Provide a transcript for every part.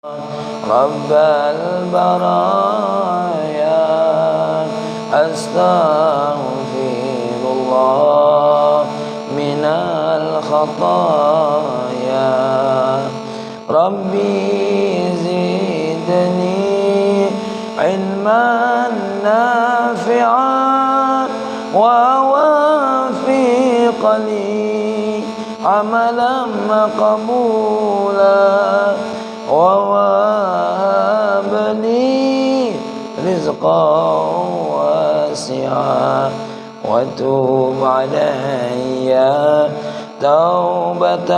رب البرايا أستغفر الله من الخطايا ربي زدني علما نافعا ووافق لي عملا مقبولا ووهب لي رزقا واسعا وتوب علي توبة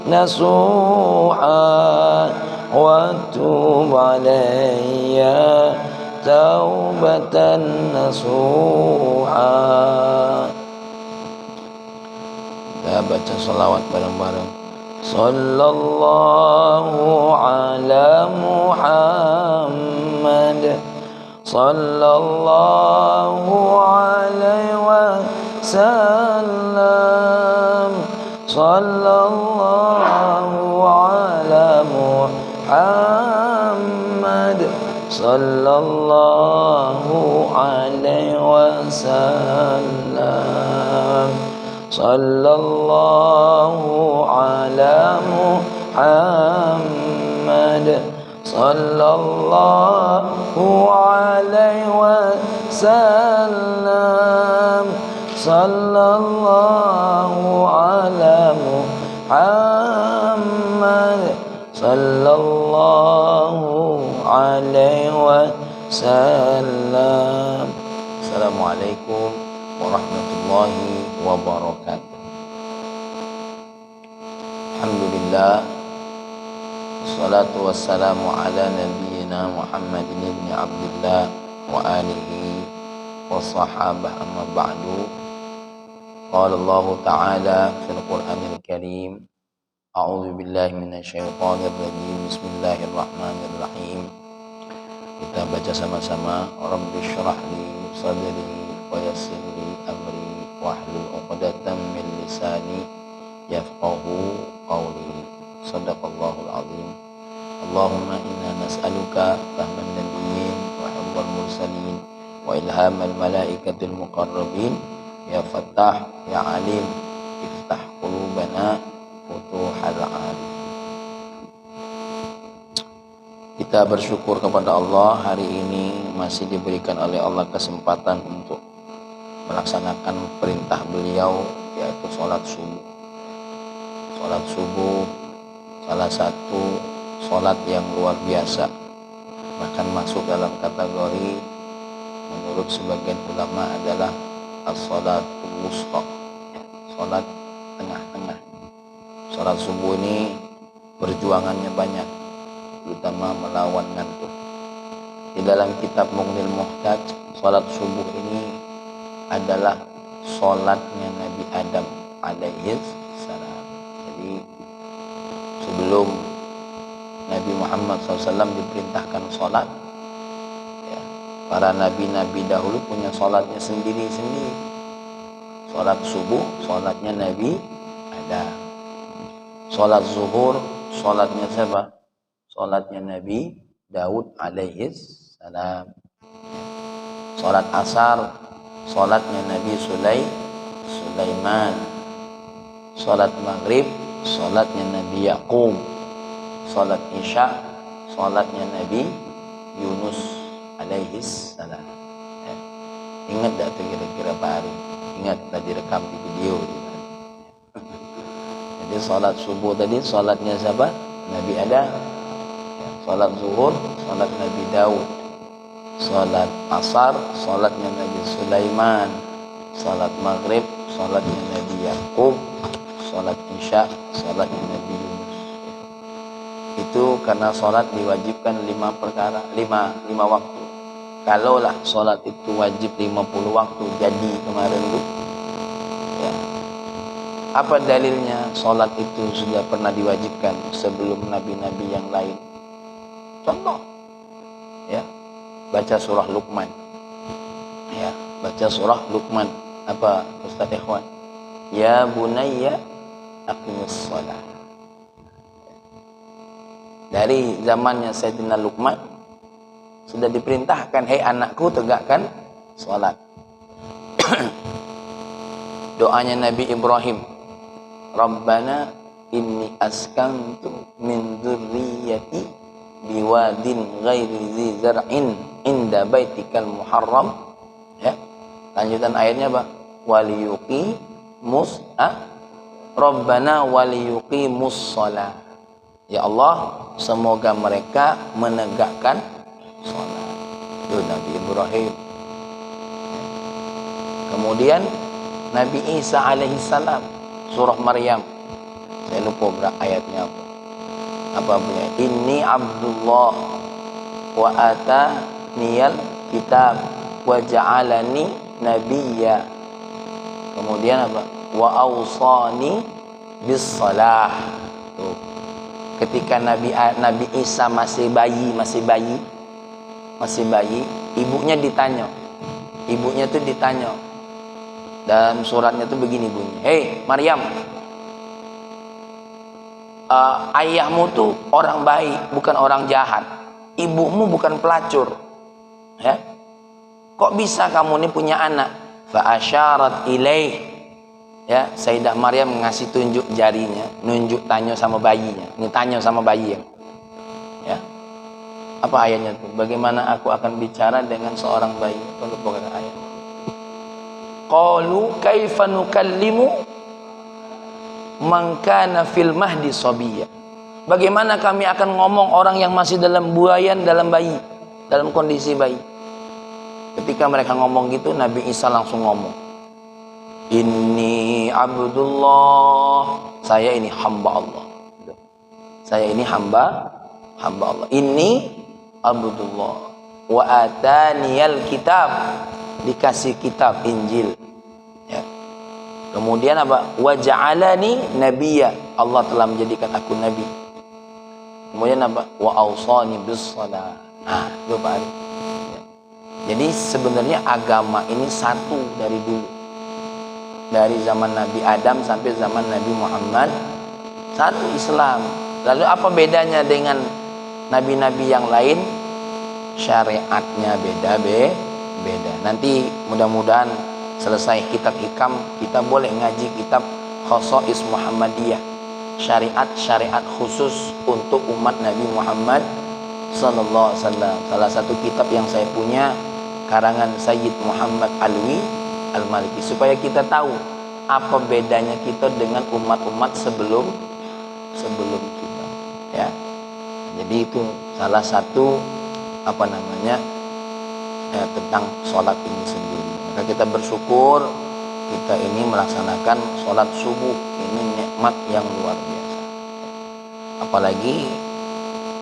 نصوحا وتوب علي توبة نصوحا. Kita baca salawat bareng-bareng. Sallallahu ala Muhammad sallallahu alaihi wasallam sallallahu ala Muhammad sallallahu alaihi wasallam sallallahu ala Muhammad sallallahu alaihi wasallam sallallahu ala Muhammad sallallahu alaihi wasallam. Assalamualaikum warahmatullahi wabarakatuh. Alhamdulillah, wassalatu wassalamu ala nabiyyina Muhammadin ibn Abdullah wa alihi wa sahabah amma ba'du. Qala Allah ta'ala fil Qur'anil Karim, a'udzu billahi minasyaitonir rajim, bismillahirrahmanirrahim. Kita baca sama-sama. Rabbi syrah li sadri wa yassir li amri wahlul 'uqdatam min lisani yafqahu qawli. Shadaqallahul azim. Allahumma inna nas'aluka fahman nabiyyin wa hifdzal mursalin wa ilhamal malaikatil muqarrabin. Ya Fattah ya Alim, iftah qulubana futuhal arif. Kita bersyukur kepada Allah, hari ini masih diberikan oleh Allah kesempatan untuk melaksanakan perintah beliau, yaitu sholat subuh. Sholat subuh salah satu sholat yang luar biasa, bahkan masuk dalam kategori menurut sebagian ulama adalah as-sholatul wusta, sholat tengah-tengah. Sholat subuh ini perjuangannya banyak, terutama melawan ngantuk. Di dalam kitab Mughnil Muhtaj, sholat subuh ini adalah sholatnya Nabi Adam alaihi salam. Jadi sebelum Nabi Muhammad SAW diperintahkan sholat, ya, para nabi-nabi dahulu punya sholatnya sendiri-sendiri. Sholat subuh, sholatnya Nabi Adam. Sholat zuhur, sholatnya siapa? Sholatnya Nabi Daud alaihi salam. Sholat asar, sholatnya Nabi Sulaiman. Sholat maghrib, sholatnya Nabi Yaqub. Sholat isya, sholatnya Nabi Yunus alaihi salam. Ya. Ingat tak tuh kira-kira Pak Ari? Ingat, tadi rekam di video. Jadi sholat subuh tadi sholatnya siapa? Nabi Adam. Salat zuhur, salat Nabi Daud. Salat asar, salatnya Nabi Sulaiman. Salat maghrib, salatnya Nabi Yaqub. Salat isya, salatnya Nabi Yunus. Itu karena salat diwajibkan 5 perkara, 5 waktu. Kalaulah salat itu wajib 50 waktu jadi kemarin tuh, ya. Apa dalilnya salat itu sudah pernah diwajibkan sebelum nabi-nabi yang lain? Contoh, ya, baca surah Luqman, ya, baca surah Luqman. Apa Ustaz Ikhwan? Ya bunayya aqimus shalah. Dari zamannya Sayyidina Luqman sudah diperintahkan, hei anakku tegakkan sholat. Doanya Nabi Ibrahim, Rabbana inni askantu min dzurriyyati biwadin ghairi dzi zar'in inda baitikal muharram. Ya. Lanjutan ayatnya apa? Waliyuqi Rabbana waliyuqimus shalah. Ya Allah, semoga mereka menegakkan salat. Itu Nabi Ibrahim. Kemudian Nabi Isa alaihissalam, surah Maryam. Saya lupa berapa ayatnya apa. Apa punya? Inni Abdullah wa ataniyal kitab wa ja'alani nabiyya. Kemudian apa? Wa awsani bis salah. Tuh. Ketika Nabi Isa masih bayi, ibunya ditanya. Ibunya tuh ditanya. Dalam suratnya tuh begini bunyinya. Hei Maryam, ayahmu tuh orang baik, bukan orang jahat. Ibumu bukan pelacur. Ya? Kok bisa kamu ini punya anak? Fa asyarat ilaih. Ya, Sayyidah Maryam ngasih tunjuk jarinya, nunjuk tanya sama bayinya. Ini tanya sama bayi ya. Ya. Apa ayatnya tuh? Bagaimana aku akan bicara dengan seorang bayi? Kalau bukan ayat. Qalu kaifa nukallimu man kana fil mahdi sabiyya. Bagaimana kami akan ngomong orang yang masih dalam buayan, dalam bayi, dalam kondisi bayi? Ketika mereka ngomong gitu, Nabi Isa langsung ngomong, Inni Abdullah, saya ini hamba Allah. Saya ini hamba Allah. Inni Abdullah wa ataniyal kitab, dikasih kitab Injil. Ya. Kemudian apa? Wa ja'alani nabiyya, Allah telah menjadikan aku nabi. Kemudian apa? Wa awsani bis shalah. Nah, itu Pak Ari. Ya. Jadi sebenarnya agama ini satu dari dulu. Dari zaman Nabi Adam sampai zaman Nabi Muhammad, satu Islam. Lalu apa bedanya dengan nabi-nabi yang lain? Syariatnya beda. Nanti mudah-mudahan selesai kitab hikam, kita boleh ngaji kitab Khosais Muhammadiyah, syariat khusus untuk umat Nabi Muhammad sallallahu alaihi wasallam. Salah satu kitab yang saya punya, karangan Sayyid Muhammad Alwi Al-Maliki, supaya kita tahu apa bedanya kita dengan umat-umat sebelum kita, ya. Jadi itu salah satu tentang sholat ini sendiri. Maka kita bersyukur kita ini melaksanakan sholat subuh, ini nikmat yang luar biasa. Apalagi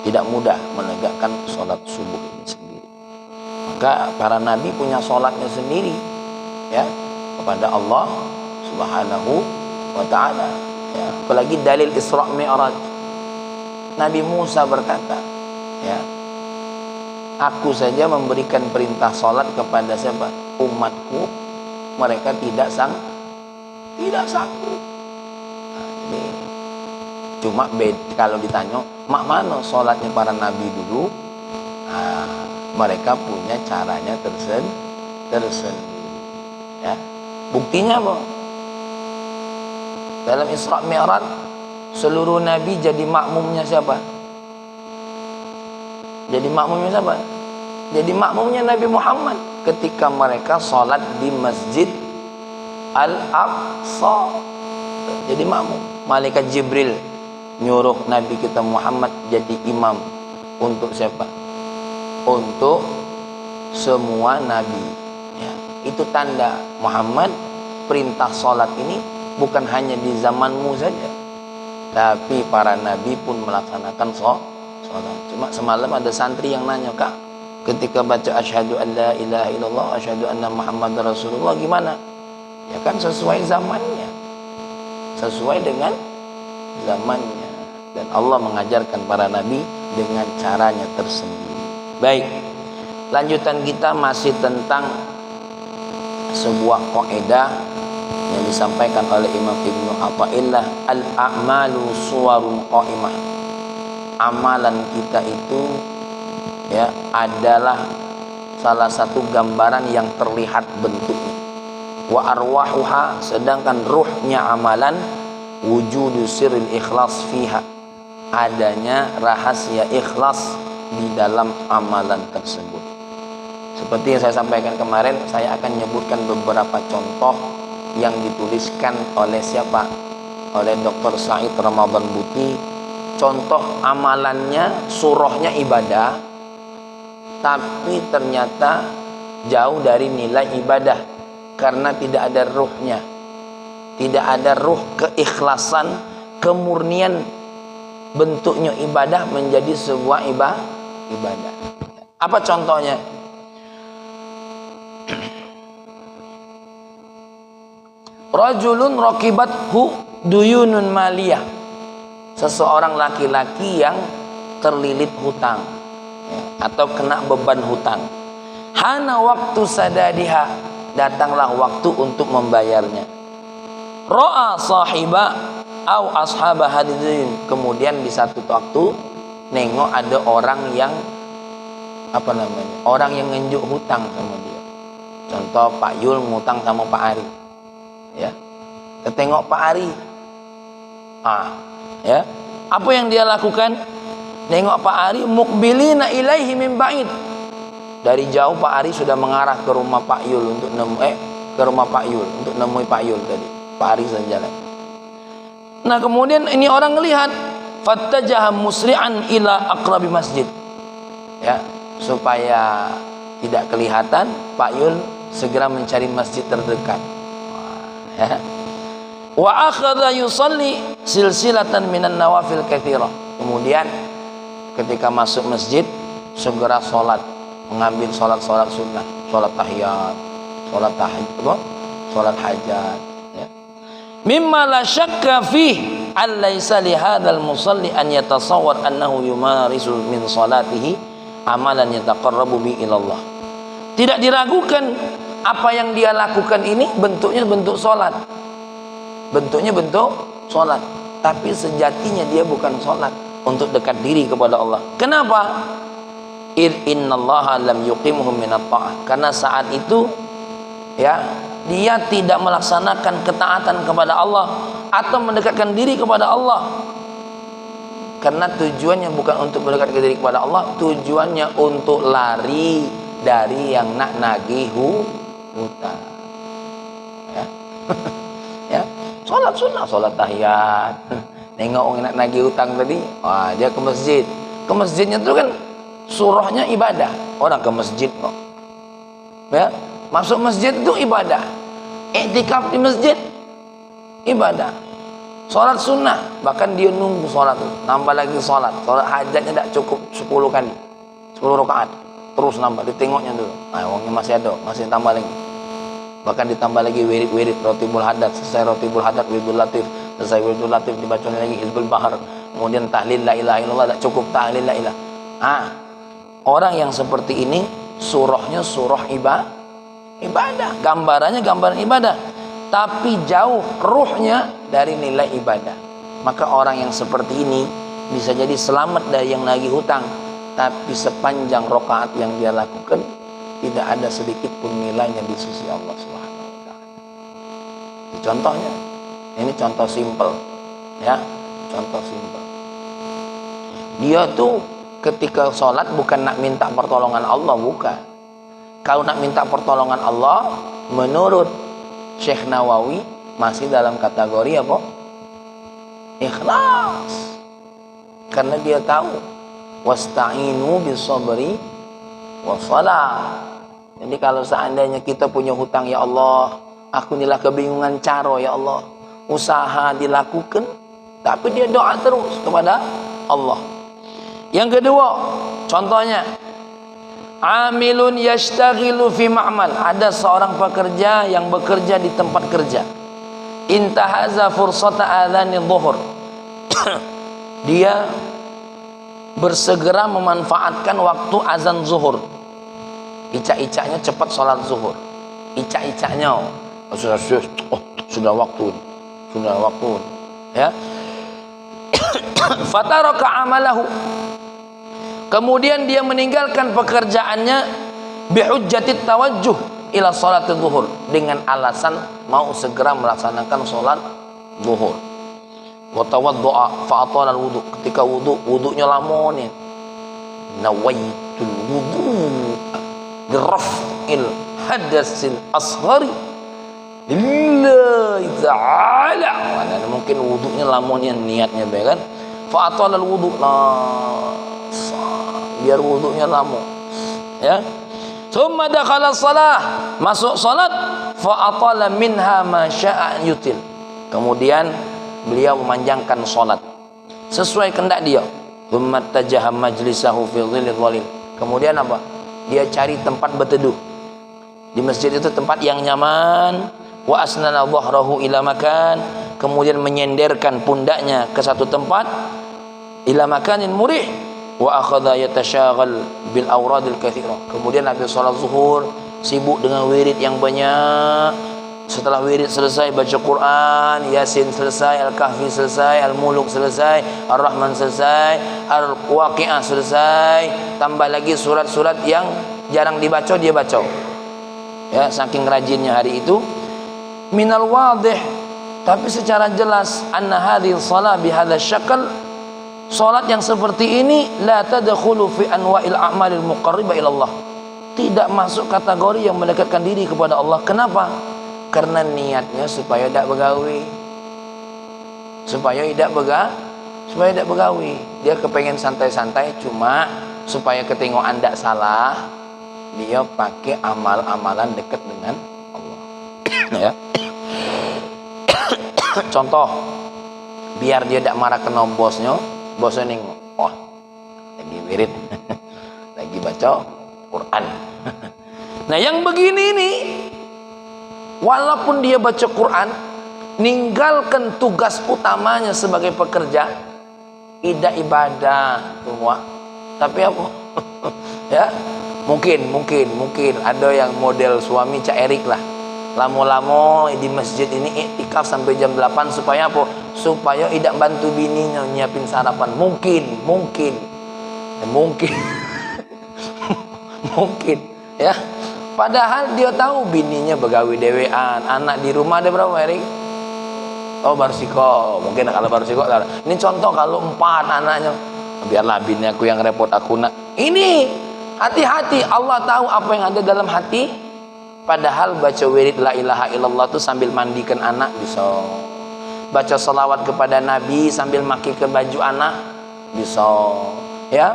tidak mudah menegakkan sholat subuh ini sendiri. Maka para nabi punya sholatnya sendiri, ya, kepada Allah Subhanahu wa ta'ala, ya. Apalagi dalil Isra Mi'raj, Nabi Musa berkata, ya, aku saja memberikan perintah sholat kepada siapa? Umatku, mereka tidak sanggup. Nah, jadi cuma kalau ditanya mak mana sholatnya para nabi dulu, nah, mereka punya caranya tersendiri. Ya. Buktinya apa? Dalam Isra Mi'raj seluruh nabi jadi makmumnya siapa? Jadi makmumnya Nabi Muhammad ketika mereka sholat di Masjid Al-Aqsa. Jadi makmum. Malaikat Jibril nyuruh Nabi kita Muhammad jadi imam untuk siapa? Untuk semua nabi. Ya, itu tanda Muhammad, perintah sholat ini bukan hanya di zamanmu saja, tapi para nabi pun melaksanakan sholat. Cuma semalam ada santri yang nanya, Kak, ketika baca asyhadu an la ilaha illallah asyhadu anna muhammadar rasulullah gimana? Ya kan sesuai zamannya, sesuai dengan zamannya, dan Allah mengajarkan para nabi dengan caranya tersendiri. Baik, lanjutan kita masih tentang sebuah kaidah yang disampaikan oleh Imam Ibnu Athaillah, al-a'malu suwarun qa'imah. amalan kita itu ya adalah salah satu gambaran yang terlihat bentuknya. Wa arwahuha, sedangkan ruhnya amalan wujudu sirril ikhlas fiha, adanya rahasia ikhlas di dalam amalan tersebut. Seperti yang saya sampaikan kemarin, saya akan menyebutkan beberapa contoh yang dituliskan oleh siapa? Oleh Dr. Said Ramadan Buti. Contoh amalannya, surahnya ibadah, tapi ternyata jauh dari nilai ibadah karena tidak ada ruhnya, tidak ada ruh keikhlasan, kemurnian bentuknya ibadah menjadi sebuah ibadah. Apa contohnya? Rajulun raqibathu duyunun maliyah, seseorang laki-laki yang terlilit hutang ya, atau kena beban hutang. Hana waktu sadadiha, datanglah waktu untuk membayarnya. Ra'a sahiba au ashaba hadidin, kemudian di satu waktu nengok ada orang yang orang yang ngenjuk hutang sama dia. Contoh Pak Yul ngutang sama Pak Ari ya, kita tengok Pak Ari ya, apa yang dia lakukan? Nengok Pak Ari, muqbilina ilaihi min ba'id, dari jauh Pak Ari sudah mengarah ke rumah Pak Yul untuk ke rumah Pak Yul untuk nemui Pak Yul tadi. Pak Ari sedang jalan. Nah kemudian ini orang melihat, fattajaha musri'an ila aqrabi masjid ya, supaya tidak kelihatan Pak Yul segera mencari masjid terdekat ya. Wa akhadha yusalli silsilatan minan nawafil katsirah, kemudian ketika masuk masjid segera sholat, mengambil sholat sunnah, sholat tahiyat, sholat tahajud, sholat hajat ya. Mimma la syakka fih alaysa li hadzal musalli an yatasawwar annahu yumarisu min salatihi amalan yataqarrabu bi ilallah. Tidak diragukan apa yang dia lakukan ini bentuknya bentuk sholat, bentuknya bentuk sholat, tapi sejatinya dia bukan sholat untuk dekat diri kepada Allah. Kenapa? Innallaha lam yuqimhum minat ta'ah, karena saat itu ya dia tidak melaksanakan ketaatan kepada Allah atau mendekatkan diri kepada Allah, karena tujuannya bukan untuk mendekat diri kepada Allah, tujuannya untuk lari dari yang nak nagih hutang ya. Ya, sholat sunnah, sholat tahiyat, nengok orang nak nagih hutang tadi, dia ke masjid. Ke masjidnya itu kan surahnya ibadah, orang ke masjid kok ya, masuk masjid itu ibadah, iktikaf di masjid ibadah, sholat sunnah, bahkan dia nunggu sholat itu, nambah lagi sholat hajatnya tidak cukup 10 kali 10 rakaat, terus nambah, ditengoknya dulu, uangnya masih ada, masih tambah lagi, bahkan ditambah lagi wirid rotibul hadat, selesai rotibul hadat wiridul latif, selesai wiridul latif dibacanya lagi hizbul bahar, kemudian tahlil la ilaha illallah, tidak cukup tahlil la ilaha. Orang yang seperti ini surahnya surah ibadah, gambarannya gambaran ibadah, tapi jauh ruhnya dari nilai ibadah. Maka orang yang seperti ini bisa jadi selamat dari yang nagih hutang, tapi sepanjang rakaat yang dia lakukan tidak ada sedikit pun nilainya di sisi Allah Subhanahu wa taala. Contohnya, ini contoh simpel ya, contoh simpel. Dia tuh ketika sholat bukan nak minta pertolongan Allah, bukan. Kalau nak minta pertolongan Allah, menurut Syekh Nawawi masih dalam kategori apa? Ikhlas. Karena dia tahu wasta'inu bisabri wassalah. Jadi kalau seandainya kita punya hutang, ya Allah, aku inilah kebingungan cara, ya Allah, usaha dilakukan, tapi dia doa terus kepada Allah. Yang kedua, contohnya amilun yashtaghilu fi ma'mal, ada seorang pekerja yang bekerja di tempat kerja. Intahaza fursata adzanil dhuhur, dia bersegera memanfaatkan waktu azan zuhur. Icak-icaknya cepat sholat zuhur, icak-icaknya sudah waktu ya. Fataraka amalahu, kemudian dia meninggalkan pekerjaannya bihujjatit tawajjuh ila salat zuhur, dengan alasan mau segera melaksanakan salat zuhur. Wa tawaddu'a fa atala al-wudu, ketika wudunya lama nih. Nawaitul wudu birraf'il hadasil ashari lillahi ta'ala. Mana mungkin wudunya lama nih niatnya kan. Fa atala al-wudu, biar wudunya lama. Ya. Thumma dakhala shalah, masuk salat, fa atala minha ma syaa yutil. Kemudian beliau memanjangkan salat sesuai kehendak dia. Thumma tajaha majlisahu fi dhillil dhalil. Kemudian apa? Dia cari tempat berteduh. Di masjid itu tempat yang nyaman. Wa asnana dhahrahu ila makan, kemudian menyenderkan pundaknya ke satu tempat, ila makanin murih. Wa akhadha yatashaghal bil awradil katsira. Kemudian habis salat zuhur sibuk dengan wirid yang banyak. Setelah wirid selesai, baca Quran, Yasin selesai, Al-Kahfi selesai, Al-Muluk selesai, Ar-Rahman selesai, Al-Waqi'ah selesai, tambah lagi surat-surat yang jarang dibaca dia baca. Ya, saking rajinnya hari itu. Minal wadih, tapi secara jelas anna hadhihi shalah bihadza syakl, salat yang seperti ini la tadkhulu fi anwa'il a'malil muqarribah ila Allah, tidak masuk kategori yang mendekatkan diri kepada Allah. Kenapa? Karena niatnya supaya tidak begawi, supaya tidak begawi. Dia kepengen santai-santai, cuma supaya ketengok anda salah, dia pakai amal-amalan dekat dengan Allah. Ya. Contoh, biar dia tidak marah kena bosnya nengok, oh lagi wirid, lagi baca Quran. Nah yang begini nih, walaupun dia baca Quran, ninggalkan tugas utamanya sebagai pekerja, tidak ibadah semua. Tapi apa? Ya, mungkin ada yang model suami Cak Erik lah. Lama-lama di masjid ini iktikaf sampai jam 8 supaya apa? Supaya tidak bantu bininya nyiapin sarapan. Mungkin. Mungkin. Ya. Padahal dia tahu bininya begawi dewean, anak di rumah ada berapa, Erik? Oh, barsiko. Mungkin kalau barsiko. Ini contoh kalau 4 anaknya. Biarlah bini aku yang repot, aku nak. Ini hati-hati, Allah tahu apa yang ada dalam hati. Padahal baca wirid la ilaha illallah itu sambil mandikan anak bisa. Baca salawat kepada Nabi sambil makikan baju anak bisa. Ya.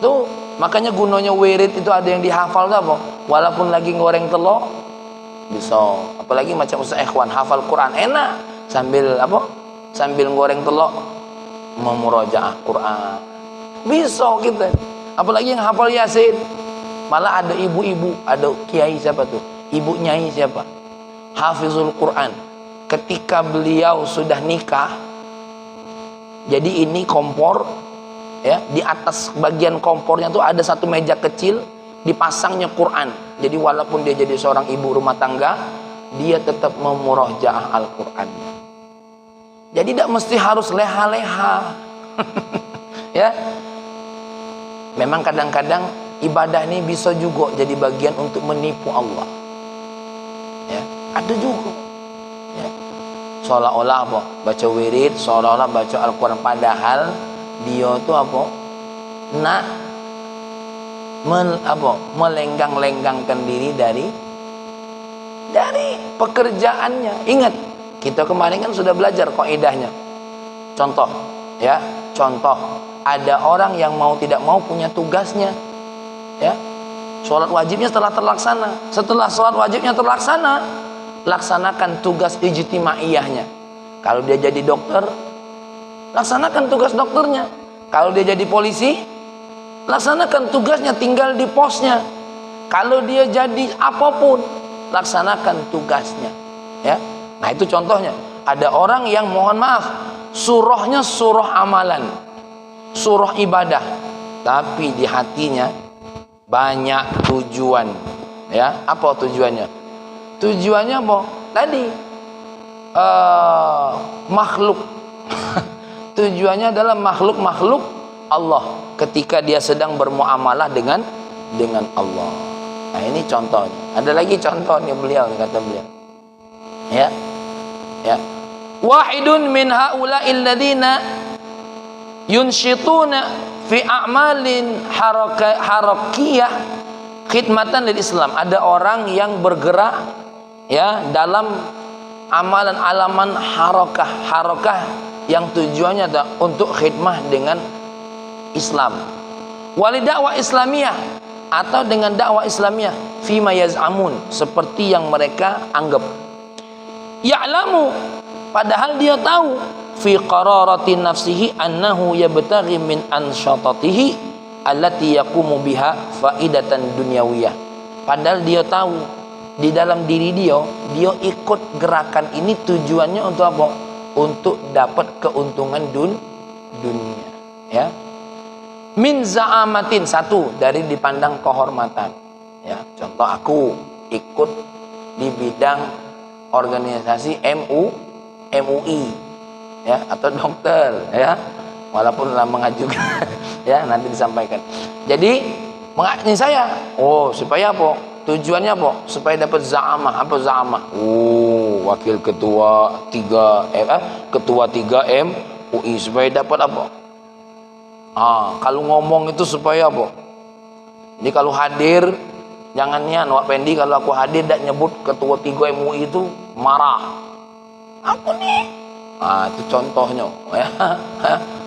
Tuh, makanya gunanya wirid itu ada yang dihafal apa? Walaupun lagi goreng telur bisa. Apalagi macam Ustaz Ikhwan hafal Quran enak sambil apa? Sambil goreng telur memurajaah Quran. Bisa kita. Apalagi yang hafal Yasin. Malah ada ibu-ibu, ada kiai siapa tuh? Ibu nyai siapa? Hafizul Quran. Ketika beliau sudah nikah, jadi ini kompor, ya, di atas bagian kompornya tuh ada satu meja kecil, dipasangnya Quran. Jadi walaupun dia jadi seorang ibu rumah tangga, dia tetap memurajaah Al-Quran. Jadi tidak mesti harus leha-leha. Ya. Memang kadang-kadang ibadah ini bisa juga jadi bagian untuk menipu Allah. Ya, ada juga. Ya. Seolah-olah apa? Baca wirid, seolah-olah baca Al-Quran, padahal dia itu apa? Nak melenggang-lenggangkan diri dari pekerjaannya. Ingat, kita kemarin kan sudah belajar kaidahnya. Contoh, ya, contoh. Ada orang yang mau tidak mau punya tugasnya. Ya, sholat wajibnya telah terlaksana. Setelah sholat wajibnya terlaksana, laksanakan tugas ijtimaiyahnya. Kalau dia jadi dokter, laksanakan tugas dokternya. Kalau dia jadi polisi, laksanakan tugasnya, tinggal di posnya. Kalau dia jadi apapun, laksanakan tugasnya. Ya, nah itu contohnya. Ada orang yang mohon maaf, surahnya surah amalan, surah ibadah, tapi di hatinya banyak tujuan. Ya, apa tujuannya? Tujuannya apa? Tadi makhluk. tujuannya adalah makhluk-makhluk Allah ketika dia sedang bermuamalah dengan Allah. Nah, ini contohnya. Ada lagi contohnya beliau, kata beliau. Ya. Wahidun min haula'il ladzina yunshituna fi a'malin harakiyah khidmatan lil Islam. Ada orang yang bergerak ya dalam amalan-alaman harakah yang tujuannya adalah untuk khidmah dengan Islam. Wali dakwah Islamiyah, atau dengan dakwah Islamiyah, fima yaz'amun, seperti yang mereka anggap. Ya'lamu, padahal dia tahu, fi qararati nafsihi annahu yabtaghi min anshatatihi allati yaqumu biha faidatan dunyawiyah. Padahal dia tahu di dalam diri dia ikut gerakan ini tujuannya untuk apa? Untuk dapat keuntungan dunia. Ya. Min za'amatin, satu, dari dipandang kehormatan. Ya, contoh aku ikut di bidang organisasi MUI ya, atau dokter ya, walaupun lah mengajukan ya, nanti disampaikan. Jadi ini saya, supaya apa? Tujuannya apa? Supaya dapat za'amah. Apa za'amah? Wakil ketua 3 MUI, supaya dapat apa? Kalau ngomong itu supaya apa? Jadi kalau hadir, jangannya Wak Pendi kalau aku hadir tak nyebut ketua 3 MUI itu marah. Aku nih. Itu contohnya ya.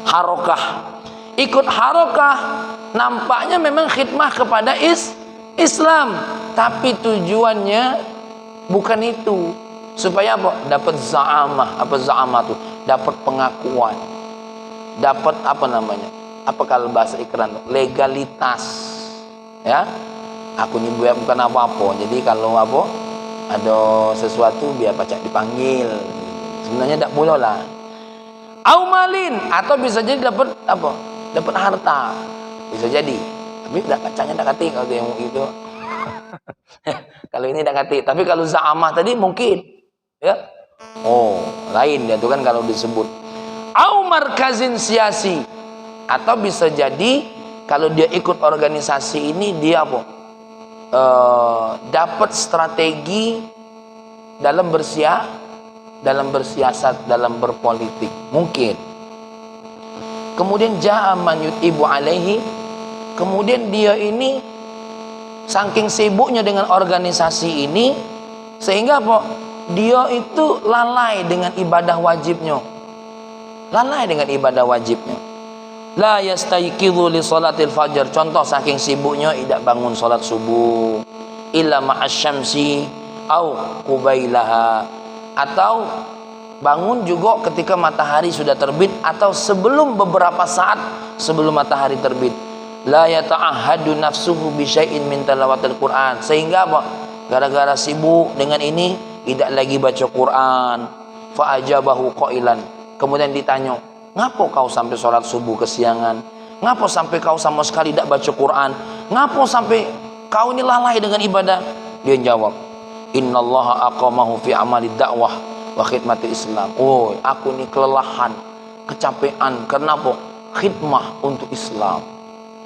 Harokah. Ikut harokah nampaknya memang khidmah kepada Islam, tapi tujuannya bukan itu. Supaya apa? Dapat za'amah. Apa za'amah itu? Dapat pengakuan. Dapat apa namanya? Apa kalau bahasa iklan? Legalitas. Ya. Aku ni bukan apa-apa. Jadi kalau apa? Ada sesuatu biar pacak dipanggil. Sebenarnya tak boleh lah. Aumalin, atau bisa jadi dapat apa? Dapat harta. Bisa jadi. Tapi tak kacanya tak kati kalau yang itu. Kalau ini tak kati. Tapi kalau za'amah tadi mungkin. Ya. Lain dia tu kan kalau disebut. Au markazin siasi, atau bisa jadi kalau dia ikut organisasi ini dia apa? Dapat strategi dalam bersiasat, dalam berpolitik mungkin. Kemudian ja'aman yutibu alaihi, kemudian dia ini saking sibuknya dengan organisasi ini sehingga apa? Dia itu lalai dengan ibadah wajibnya. La yastayqidhu li salatil fajar. Contoh, saking sibuknya tidak bangun salat subuh illa ma'asyamsi au qubailaha, atau bangun juga ketika matahari sudah terbit atau sebelum beberapa saat sebelum matahari terbit. La yata'ahadu nafsuhu bi syai'in min tilawatil Quran, sehingga apa? Gara-gara sibuk dengan ini tidak lagi baca Quran. Fa ajabahu qailan, kemudian ditanya, ngapo kau sampai sholat subuh kesiangan? Ngapo sampai kau sama sekali tidak baca Quran? Ngapo sampai kau ini lalai dengan ibadah? Dia jawab, innallaha aqamahu fi amali dakwah wa khidmati Islam. Aku ini kelelahan, kecapean, karena apa? Khidmah untuk Islam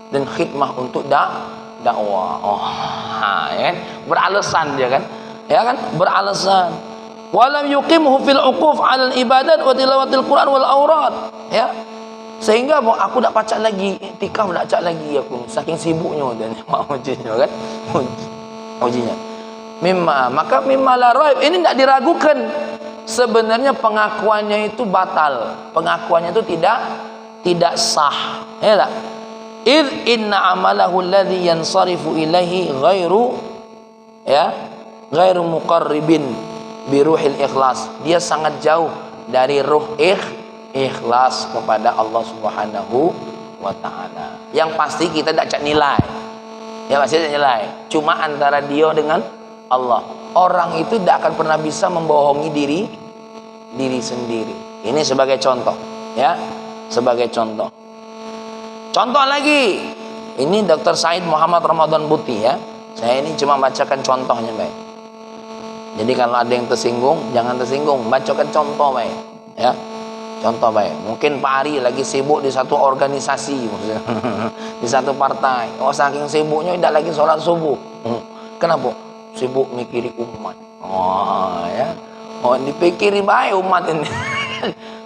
dan khidmah untuk dakwah. Ya kan? Beralasan dia kan? Ya kan? Beralasan. Walam yuqimhu fil uquf 'alal ibadat wa tilawatil Quran wal aurat. Ya. Sehingga aku tak pacak lagi iktikaf, tak pacak lagi aku saking sibuknya dan ujinya kan. Ujinya. Maka mimma la raib, ini tidak diragukan. Sebenarnya pengakuannya itu batal. Pengakuannya itu tidak sah. Ya tak? Id inna amalahu alladhi yansarifu ilaihi ghairu muqarribin biruhil ikhlas. Dia sangat jauh dari ruh ikhlas kepada Allah Subhanahu wa taala. Yang pasti kita tidak cak nilai. Ya pasti tidak nilai. Cuma antara dia dengan Allah. Orang itu tidak akan pernah bisa membohongi diri sendiri. Ini sebagai contoh, ya. Sebagai contoh. Contoh lagi. Ini Dr. Said Muhammad Ramadan Buti, ya. Saya ini cuma bacakan contohnya, baik. Jadi kalau ada yang tersinggung, jangan tersinggung, bacakan contoh, baik. Ya. Contoh baik, mungkin Pak Ari lagi sibuk di satu organisasi maksudnya. Di satu partai. Oh, saking sibuknya tidak lagi sholat subuh. Kenapa? Sibuk mikiri umat. Oh ya. Oh, dipikiri baik umat ini.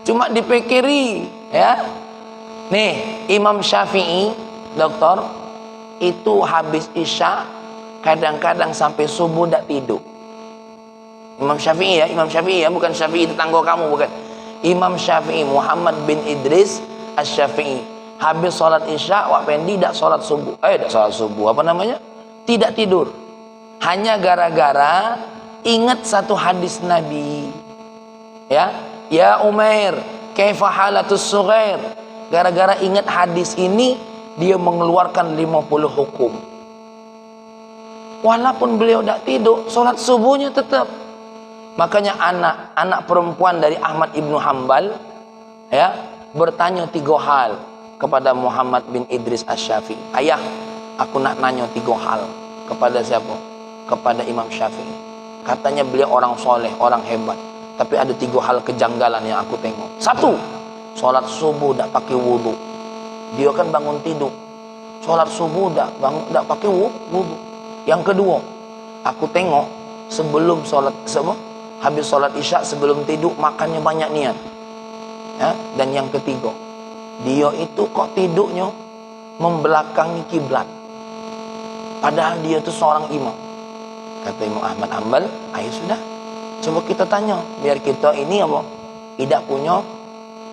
Cuma dipikiri ya. Nih, Imam Syafi'i, dokter, itu habis Isya kadang-kadang sampai subuh tidak tidur. Imam Syafi'i ya, bukan Syafi'i tetangga kamu, bukan. Imam Syafi'i, Muhammad bin Idris Asy-Syafi'i, habis sholat Isya, Wak Pendi tidak sholat subuh. Tidak sholat subuh, apa namanya? Tidak tidur. Hanya gara-gara ingat satu hadis Nabi. Ya Umair, kaifa halatus sughair. Gara-gara ingat hadis ini, dia mengeluarkan 50 hukum. Walaupun beliau tidak tidur, sholat subuhnya tetap. Makanya anak perempuan dari Ahmad ibnu Hambal ya bertanya 3 hal kepada Muhammad bin Idris Asy-Syafi'i. Ayah, aku nak nanya 3 hal kepada siapa? Kepada Imam Syafi'i. Katanya beliau orang soleh, orang hebat. Tapi ada 3 hal kejanggalan yang aku tengok. 1, sholat subuh tak pakai wudu. Dia kan bangun tidur. Sholat subuh tak pakai wudu. Yang kedua, aku tengok sebelum sholat habis sholat Isya sebelum tidur makannya banyak niat. Ya? Dan yang ketiga, dia itu kok tidurnya membelakangi kiblat. Padahal dia itu seorang imam. Kata Imam Ahmad Hambal, ayo sudah, coba kita tanya biar kita ini apa? Tidak punya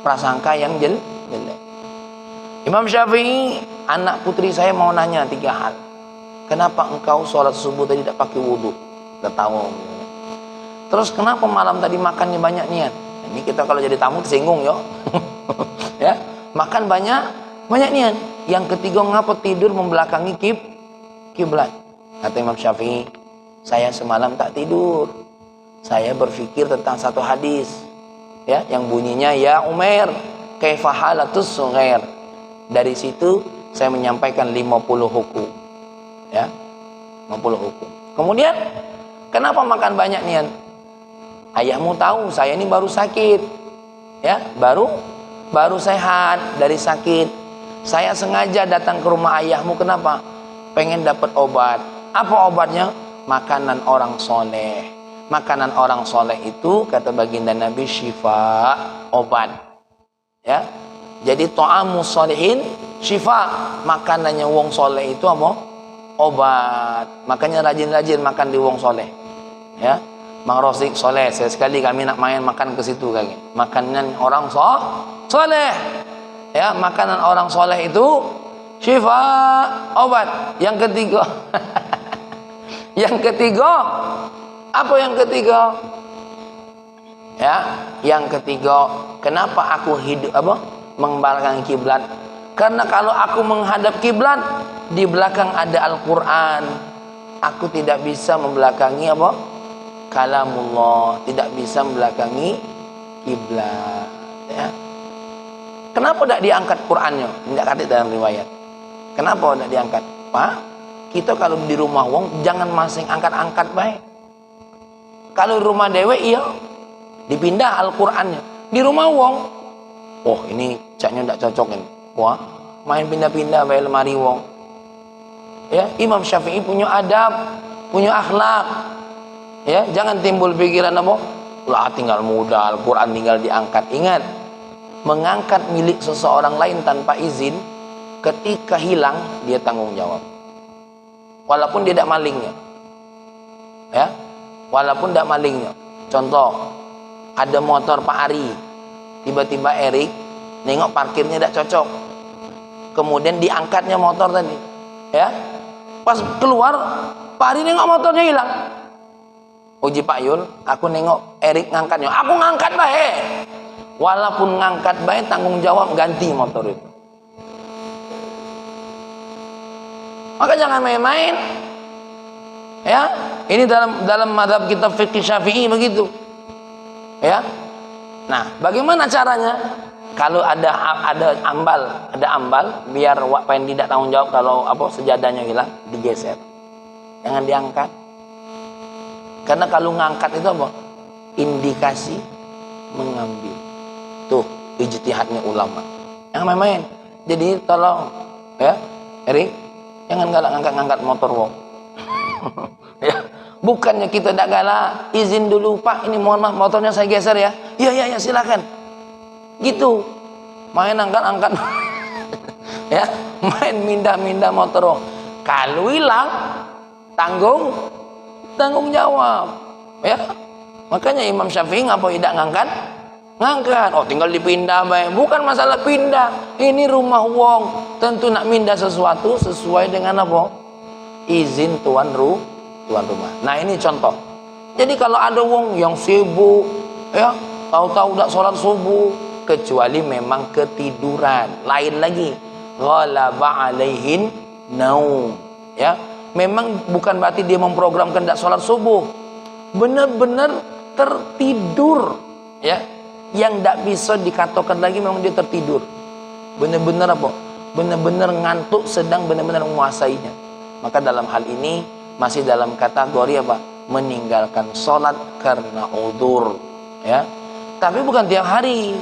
prasangka yang jelek. Imam Syafi'i, anak putri saya mau nanya 3 hal. Kenapa engkau sholat subuh tadi tidak pakai wudu? Kita tahu. Terus kenapa malam tadi makannya banyak niat? Ini kita kalau jadi tamu tersinggung yo. Ya, makan banyak niat. Yang ketiga, ngapa tidur membelakangi kiblat? Kata Imam Syafi'i, saya semalam tak tidur. Saya berpikir tentang satu hadis ya, yang bunyinya ya Umair, kaifa halatus sughair. Dari situ saya menyampaikan 50 hukum. Ya. 50 hukum. Kemudian kenapa makan banyak niat? Ayahmu tahu saya ini baru sakit. Ya, baru sehat dari sakit. Saya sengaja datang ke rumah ayahmu, kenapa? Pengen dapat obat. Apa obatnya? Makanan orang soleh. Makanan orang soleh itu kata baginda Nabi syifa, obat. Ya. Jadi ta'amu sholihin syifa. Makanannya wong soleh itu apa? Obat. Makanya rajin-rajin makan di wong soleh. Ya. Mang Rosik soleh, sekali kami nak main makan ke situ kami. Makanan orang soleh. Ya, makanan orang soleh itu syifa, obat. Yang ketiga. Yang ketiga, apa yang ketiga? Ya, yang ketiga, kenapa aku hidup membelakangi kiblat? Karena kalau aku menghadap kiblat, di belakang ada Al-Qur'an. Aku tidak bisa membelakangi kalamullah, tidak bisa membelakangi kiblat. Ya. Kenapa tidak diangkat Qur'annya? Tidak ada dalam riwayat. Kenapa tidak diangkat? Pak, kita kalau di rumah wong jangan masing angkat-angkat baik. Kalau rumah dewe iya, dipindah Al-Qur'annya. Di rumah wong, oh ini caknya tidak cocok ini. Wah, main pindah-pindah baik lemari wong. Ya, Imam Syafi'i punya adab, punya akhlak. Ya, jangan timbul pikiran apa? Lah tinggal muda, Al-Qur'an tinggal diangkat. Ingat, mengangkat milik seseorang lain tanpa izin, ketika hilang dia tanggung jawab. Walaupun dia tidak malingnya. Ya. Walaupun tidak malingnya. Contoh, ada motor Pak Ari. Tiba-tiba Erik nengok parkirnya tidak cocok. Kemudian diangkatnya motor tadi. Ya. Pas keluar, Pak Ari nengok motornya hilang. Uji Pak Yul, aku nengok Erik ngangkatnya, aku ngangkat baik. Walaupun ngangkat baik, tanggung jawab ganti motor itu. Maka jangan main-main. Ya, ini dalam mazhab kita fikih Syafi'i begitu. Ya. Nah, bagaimana caranya? Kalau ada ambal, biar Wak Pen tidak tanggung jawab kalau sejadahnya hilang, digeser. Jangan diangkat. Karena kalau ngangkat itu indikasi mengambil. Tuh, ijtihadnya ulama. Yang main-main. Jadi tolong ya, Erik, jangan galak ngangkat-ngangkat motor wong. Ya, bukannya kita tidak galak, izin dulu Pak, ini mohon maaf motornya saya geser ya. Iya silakan. Gitu. Main angkat-angkat. Ya, main mindah-mindah motor wong. Kalau hilang tanggung jawab. Ya. Makanya Imam Syafi'i ngapa tidak ngangkat? Ngangkat. Oh, tinggal dipindah baik. Bukan masalah pindah. Ini rumah wong. Tentu nak pindah sesuatu sesuai dengan apa? Izin tuan rumah. Nah, ini contoh. Jadi kalau ada wong yang sibuk, ya, tahu-tahu tidak sholat subuh, kecuali memang ketiduran. Lain lagi. Ghalaba alaihin naum. Ya, memang bukan berarti dia memprogramkan tidak sholat subuh. Benar-benar tertidur. Ya. Yang tidak bisa dikatakan lagi memang dia tertidur. Benar-benar apa? Benar-benar ngantuk, sedang benar-benar menguasainya. Maka dalam hal ini masih dalam kategori apa? Meninggalkan sholat karena udzur. Ya. Tapi bukan tiap hari.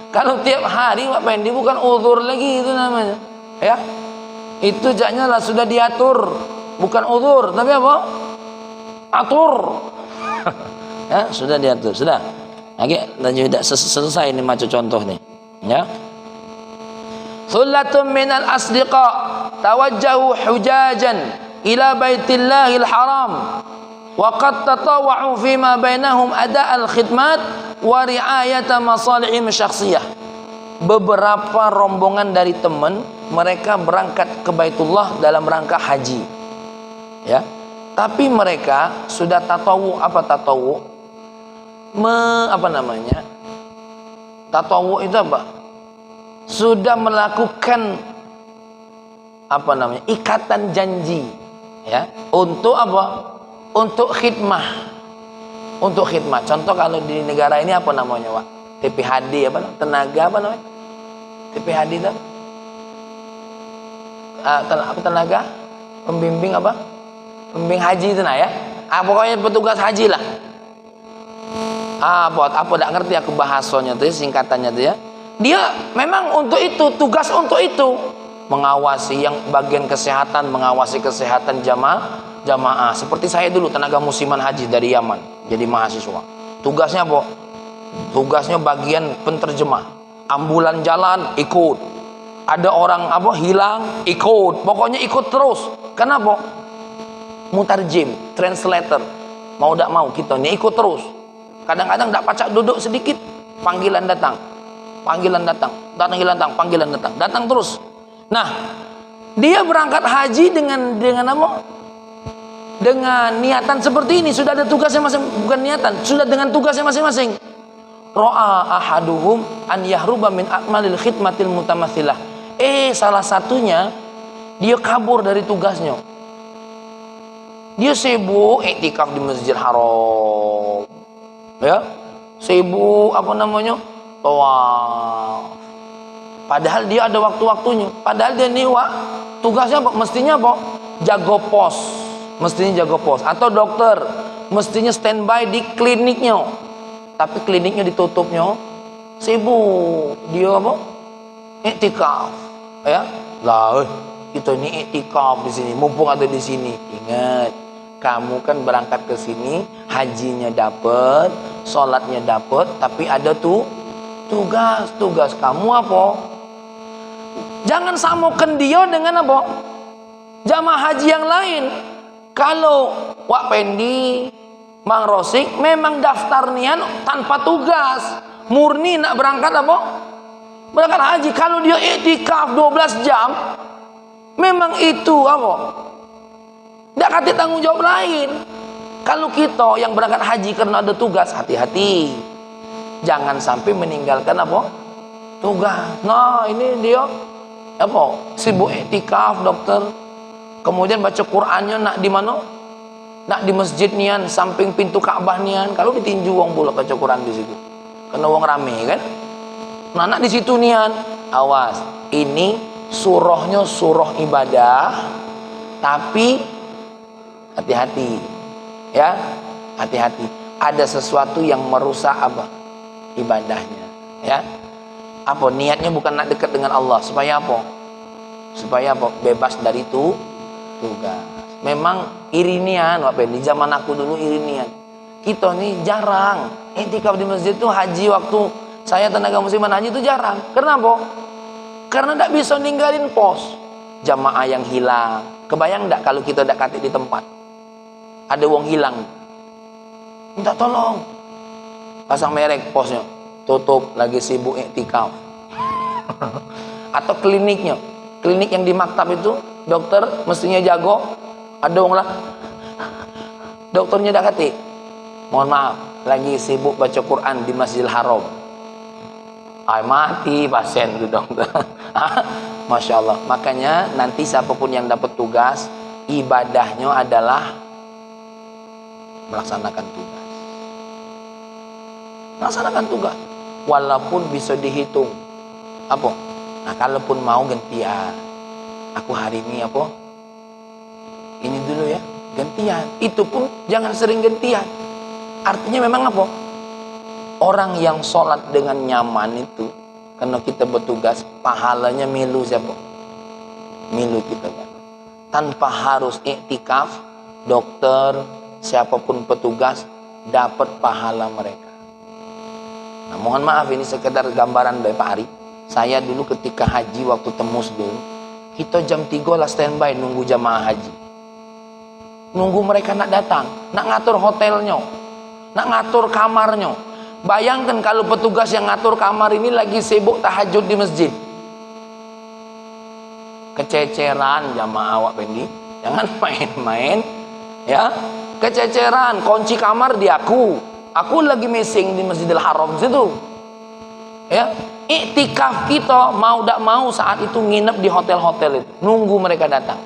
Kalau tiap hari Pak Pendi bukan udzur lagi itu namanya. Ya. Itu jaknya lah sudah diatur. Bukan udzur, tapi apa? Atur. Ya, sudah diatur, sudah. Lagi lanjut, tidak selesai ini macam contoh nih. Ya. Thullatun minal asdiqa tawajjahu hujajan ila baitillahil haram wa qad tatawa'u fima bainahum ada'al khidmat wa ri'ayata masalihim syakhsiyah. Beberapa rombongan dari teman mereka berangkat ke Baitullah dalam rangka haji. Ya. Tapi mereka sudah tatawu. Apa tatawu? Tatawu itu apa? Sudah melakukan ikatan janji, ya, untuk apa? Untuk khidmah. Untuk khidmah. Contoh kalau di negara ini apa namanya, Pak? TPHD apa? Tenaga apa namanya? TPHD itu? Tenaga pembimbing apa? Pembimbing haji itu ya. Pokoknya petugas haji lah. Apa tidak ngerti aku bahasanya tuh, singkatannya tuh ya. Dia memang untuk itu, tugas untuk itu, mengawasi yang bagian kesehatan, mengawasi kesehatan jamaah. Seperti saya dulu tenaga musiman haji dari Yaman, jadi mahasiswa. Tugasnya apa? Tugasnya bagian penterjemah. Ambulan jalan ikut. Ada orang hilang ikut. Pokoknya ikut terus. Kenapa? Mutarjim, translator. Mau tidak mau kita ini ikut terus. Kadang-kadang tidak pacak duduk sedikit, panggilan datang, datang terus. Nah, dia berangkat haji dengan apa? Dengan niatan seperti ini. Sudah ada tugasnya masing-masing, bukan niatan, sudah dengan tugasnya masing-masing. Ro'a ahaduhum an yahruba min akmalil khidmatil mutamatsilah. Salah satunya dia kabur dari tugasnya. Dia sibuk iktikaf di Masjidil Haram. Ya, sibuk tawaf. Padahal dia ada waktu-waktunya. Padahal dia tugasnya apa? Mestinya apa? Jaga pos. Mestinya jaga pos. Atau dokter, mestinya standby di kliniknya. Tapi kliniknya ditutupnya, sibuk. Dia apa? Iktikaf. Ya, lah, kita ini iktikaf di sini. Mumpung ada di sini. Ingat, kamu kan berangkat ke sini, hajinya dapat, sholatnya dapat, tapi ada tuh tugas kamu apa? Jangan samakan dia dengan apa? Jamaah haji yang lain. Kalau Wak Pendi, Mang Rosik memang daftar nian tanpa tugas, murni nak berangkat apa? Berangkat haji. Kalau dia iktikaf 12 jam, memang itu apa? Tidak kata tanggung jawab lain. Kalau kita yang berangkat haji karena ada tugas, hati-hati. Jangan sampai meninggalkan apa? Tugas. Nah, ini dia apa? Sibuk iktikaf, dokter. Kemudian baca Qur'annya nak di mana? Nak di masjid nian, samping pintu Ka'bah nian. Kalau ditinju wong pula baca Qur'an di situ. Kena wong rame kan? Nah, nak di situ nian. Awas, ini surahnya surah ibadah, tapi hati-hati. Ya, hati-hati. Ada sesuatu yang merusak apa? ibadahnya, ya. Apa niatnya? Bukan nak dekat dengan Allah, supaya apa? Supaya apa? Bebas dari itu tugas. Memang irinian, di zaman aku dulu irinian. Kita nih jarang iktikaf di masjid tuh. Haji waktu saya tenaga musliman haji itu jarang. Kenapa? Karena tidak bisa ninggalin pos. Jamaah yang hilang. Kebayang tidak kalau kita tidak katik di tempat? Ada wong hilang, minta tolong, pasang merek posnya, tutup, lagi sibuk iktikaf. Atau klinik yang di maktab itu, dokter mestinya jago, ada wong lah, dokternya tidak katik, mohon maaf, lagi sibuk baca Quran di Masjidil Haram. Ay, mati pasien itu dokter. Masya Allah. Makanya nanti siapapun yang dapat tugas, ibadahnya adalah melaksanakan tugas. Melaksanakan tugas. Walaupun bisa dihitung. Apa? Nah, kalaupun mau gantian. Aku hari ini apa? Ini dulu ya, gantian. Itu pun jangan sering gantian. Artinya memang apa? Orang yang sholat dengan nyaman itu, karena kita bertugas, pahalanya milu siapa? Milu kita kan. Tanpa harus iktikaf, dokter, siapapun petugas dapat pahala mereka. Nah, mohon maaf ini sekedar gambaran dari Pak Ari. Saya dulu ketika haji waktu Temus dulu, kita jam 3 lah standby nunggu jamaah haji. Nunggu mereka nak datang, nak ngatur hotelnya, nak ngatur kamarnya. Bayangkan kalau petugas yang ngatur kamar ini lagi sibuk tahajud di masjid. Kececeran jamaah awak pendi. Jangan main-main, ya. Kececeran, kunci kamar di aku lagi missing di Masjidil Haram situ, ya. Iktikaf kita mau tak mau saat itu nginep di hotel-hotel itu, nunggu mereka datang,